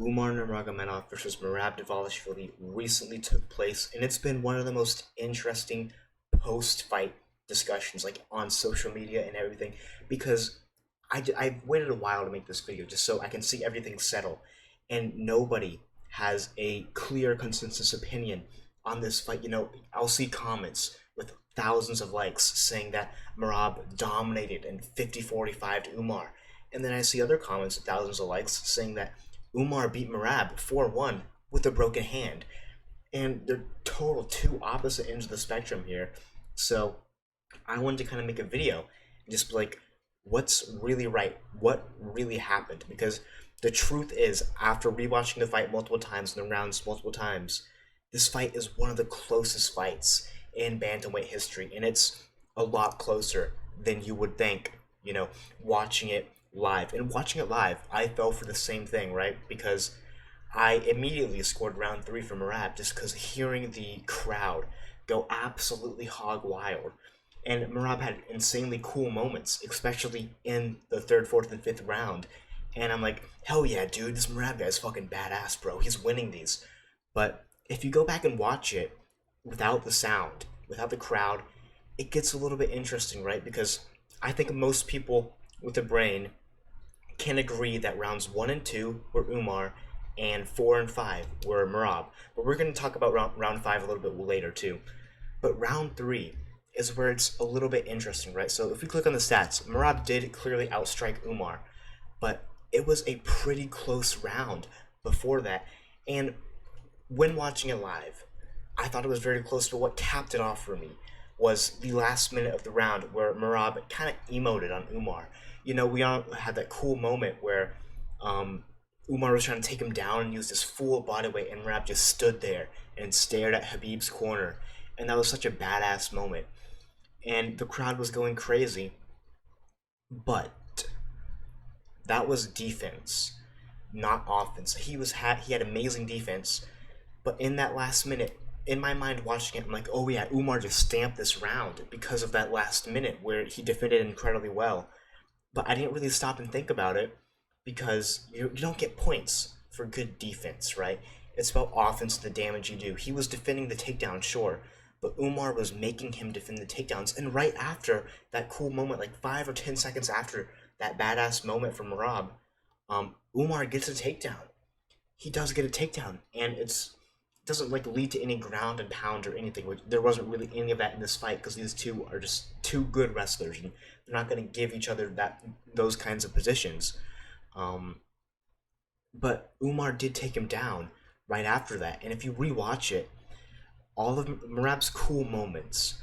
Umar Nurmagomedov versus Merab recently took place, and it's been one of the most interesting post-fight discussions, like on social media and everything, because I've waited a while to make this video just so I can see everything settle, and nobody has a clear consensus opinion on this fight. I'll see comments with thousands of likes saying that Merab dominated in 50-45 to Umar, and then I see other comments with thousands of likes saying that Umar beat Merab 4-1 with a broken hand. And they're total two opposite ends of the spectrum here. So I wanted to kind of make a video and just be like, what's really right? What really happened? Because the truth is, after rewatching the fight multiple times and the rounds multiple times, this fight is one of the closest fights in bantamweight history, and it's a lot closer than you would think, watching it live. And watching it live, I fell for the same thing, right? Because I immediately scored round three for Merab just because hearing the crowd go absolutely hog wild. And Merab had insanely cool moments, especially in the third, fourth, and fifth round. And I'm like, hell yeah, dude, this Merab guy's fucking badass, bro. He's winning these. But if you go back and watch it without the sound, without the crowd, it gets a little bit interesting, right? Because I think most people with a brain can agree that rounds 1 and 2 were Umar and 4 and 5 were Merab. But we're going to talk about round 5 a little bit later too. But round 3 is where it's a little bit interesting, right? So if we click on the stats, Merab did clearly outstrike Umar, but it was a pretty close round before that. And when watching it live, I thought it was very close, but what capped it off for me was the last minute of the round where Merab kind of emoted on Umar. We all had that cool moment where Umar was trying to take him down and use his full body weight, and Merab just stood there and stared at Habib's corner. And that was such a badass moment. And the crowd was going crazy. But that was defense, not offense. He had amazing defense, but in that last minute, in my mind watching it, I'm like, oh yeah, Umar just stamped this round because of that last minute where he defended incredibly well. But I didn't really stop and think about it because you don't get points for good defense, right? It's about offense and the damage you do. He was defending the takedown, sure, but Umar was making him defend the takedowns. And right after that cool moment, like 5 or 10 seconds after that badass moment from Merab, Umar gets a takedown. He does get a takedown, and it doesn't lead to any ground and pound or anything. There wasn't really any of that in this fight because these two are just two good wrestlers, and they're not going to give each other those kinds of positions. But Umar did take him down right after that, and if you rewatch it, all of Merab's cool moments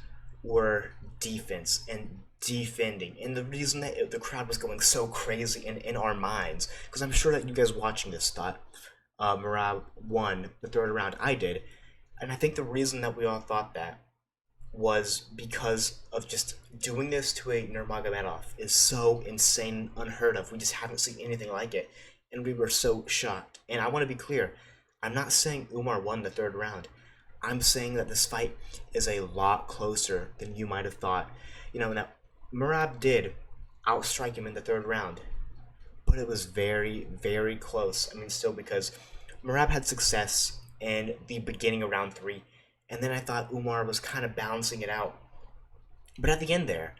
were defense and defending, and the reason that the crowd was going so crazy in our minds, because I'm sure that you guys watching this thought Merab won the third round. I did, and I think the reason that we all thought that was because of just doing this to a Nurmagomedov is so insane, unheard of. We just haven't seen anything like it, and we were so shocked. And I want to be clear, I'm not saying Umar won the third round. I'm saying that this fight is a lot closer than you might have thought. Now Merab did outstrike him in the third round, but it was very, very close. I mean, still, because Merab had success in the beginning of round 3, and then I thought Umar was kind of balancing it out. But at the end there,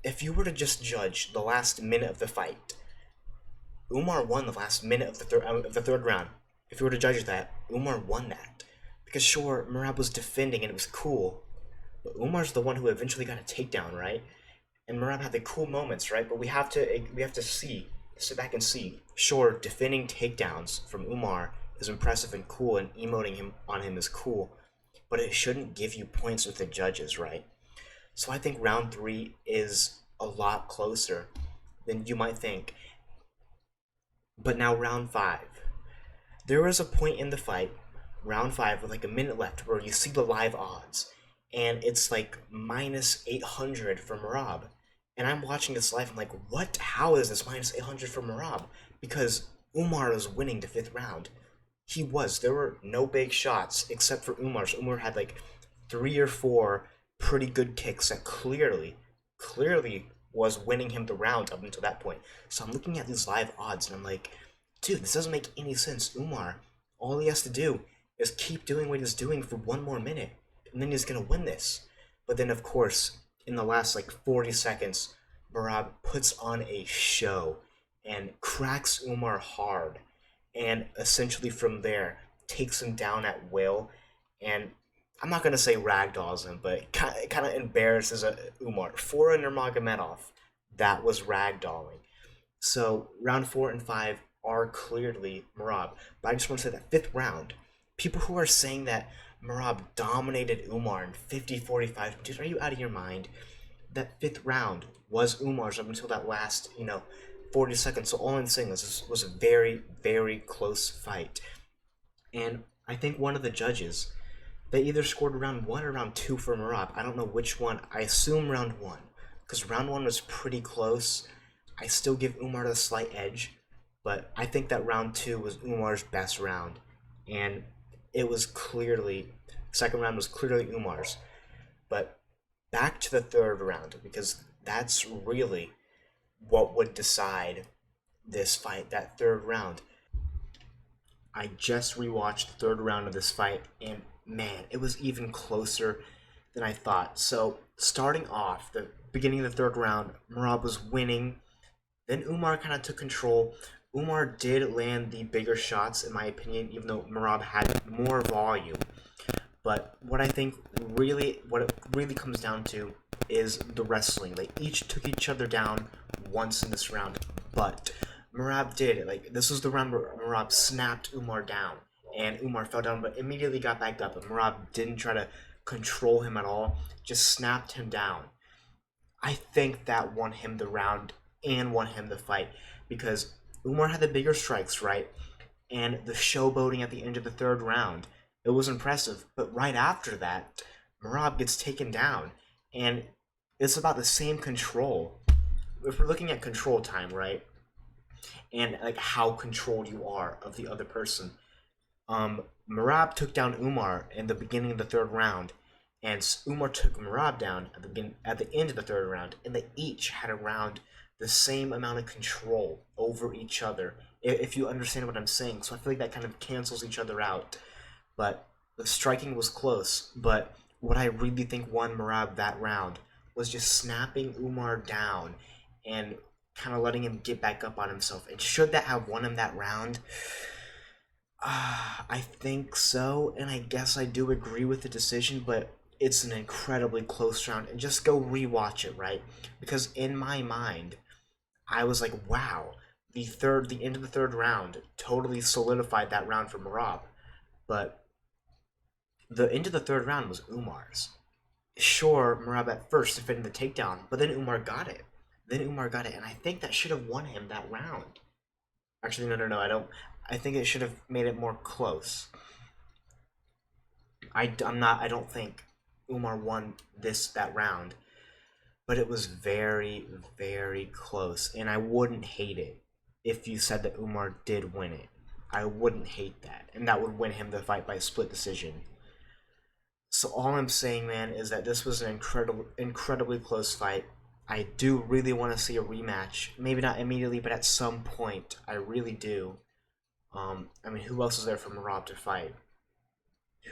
if you were to just judge the last minute of the fight, Umar won the last minute of the third round. If you were to judge that, Umar won that. Because sure, Merab was defending and it was cool, but Umar's the one who eventually got a takedown, right? And Merab had the cool moments, right? But we have to sit back and see. Sure, defending takedowns from Umar is impressive and cool, and emoting on him is cool, but it shouldn't give you points with the judges, right? So I think round 3 is a lot closer than you might think. But now round 5. There was a point in the fight, round 5, with like a minute left, where you see the live odds, and it's like minus 800 for Merab. And I'm watching this live, I'm like, what? How is this minus 800 for Merab? Because Umar was winning the 5th round. He was. There were no big shots except for Umar. So Umar had like 3 or 4 pretty good kicks that clearly was winning him the round up until that point. So I'm looking at these live odds and I'm like, dude, this doesn't make any sense. Umar, all he has to do is keep doing what he's doing for one more minute, and then he's gonna win this. But then, of course, in the last like 40 seconds, Merab puts on a show and cracks Umar hard, and essentially from there takes him down at will. And I'm not gonna say ragdolls him, but kind of embarrasses Umar for a Nurmagomedov. That was ragdolling. So round 4 and 5 are clearly Merab. But I just want to say that fifth round, people who are saying that Merab dominated Umar in 50-45, dude, are you out of your mind? That fifth round was Umar's up until that last, 40 seconds. So all I'm saying is this was a very, very close fight. And I think one of the judges, they either scored round 1 or round 2 for Merab. I don't know which one. I assume round 1, because round 1 was pretty close. I still give Umar the slight edge, but I think that round 2 was Umar's best round. And it was clearly, second round was clearly Umar's. But back to the third round, because that's really what would decide this fight, that third round. I just rewatched the third round of this fight, and man, it was even closer than I thought. So, starting off, the beginning of the third round, Merab was winning. Then Umar kind of took control. Umar did land the bigger shots, in my opinion, even though Merab had more volume. But what I think what it really comes down to is the wrestling. They each took each other down once in this round, but Merab did it. Like, this was the round where Merab snapped Umar down, and Umar fell down, but immediately got back up. And Merab didn't try to control him at all, just snapped him down. I think that won him the round and won him the fight, because Umar had the bigger strikes, right? And the showboating at the end of the third round, it was impressive. But right after that, Merab gets taken down, and it's about the same control. If we're looking at control time, right? And like how controlled you are of the other person. Merab took down Umar in the beginning of the third round, and Umar took Merab down at the end of the third round, and they each had around the same amount of control over each other, if you understand what I'm saying. So I feel like that kind of cancels each other out. But the striking was close. But what I really think won Merab that round was just snapping Umar down and kind of letting him get back up on himself. And should that have won him that round? I think so, and I guess I do agree with the decision, but it's an incredibly close round. And just go rewatch it, right? Because in my mind, I was like, wow, the end of the third round totally solidified that round for Merab. But the end of the third round was Umar's. Sure, Merab at first defended the takedown, but then Umar got it. And I think that should have won him that round. Actually, no, I don't. I think it should have made it more close. I don't think Umar won that round, but it was very, very close, and I wouldn't hate it if you said that Umar did win it. I wouldn't hate that, and that would win him the fight by split decision. So all I'm saying, man, is that this was an incredibly close fight. I do really want to see a rematch. Maybe not immediately, but at some point, I really do. I mean, who else is there for Merab to fight?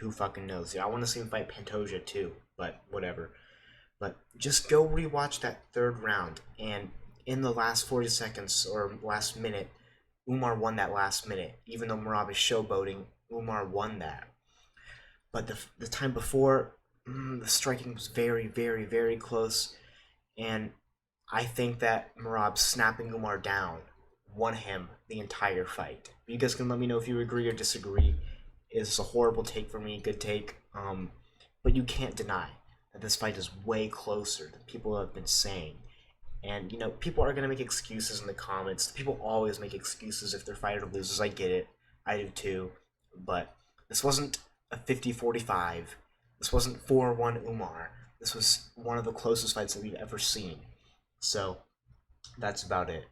Who fucking knows? Yeah, I want to see him fight Pantoja too, but whatever. But just go rewatch that third round, and in the last 40 seconds or last minute, Umar won that last minute. Even though Merab is showboating, Umar won that. But the time before, the striking was very, very, very close, and I think that Merab snapping Umar down won him the entire fight. You guys can let me know if you agree or disagree. It's a horrible take for me, good take, but you can't deny that this fight is way closer than people have been saying. And, people are going to make excuses in the comments. People always make excuses if their fighter loses. I get it. I do too. But this wasn't a 50-45. This wasn't 4-1 Umar. This was one of the closest fights that we've ever seen. So, that's about it.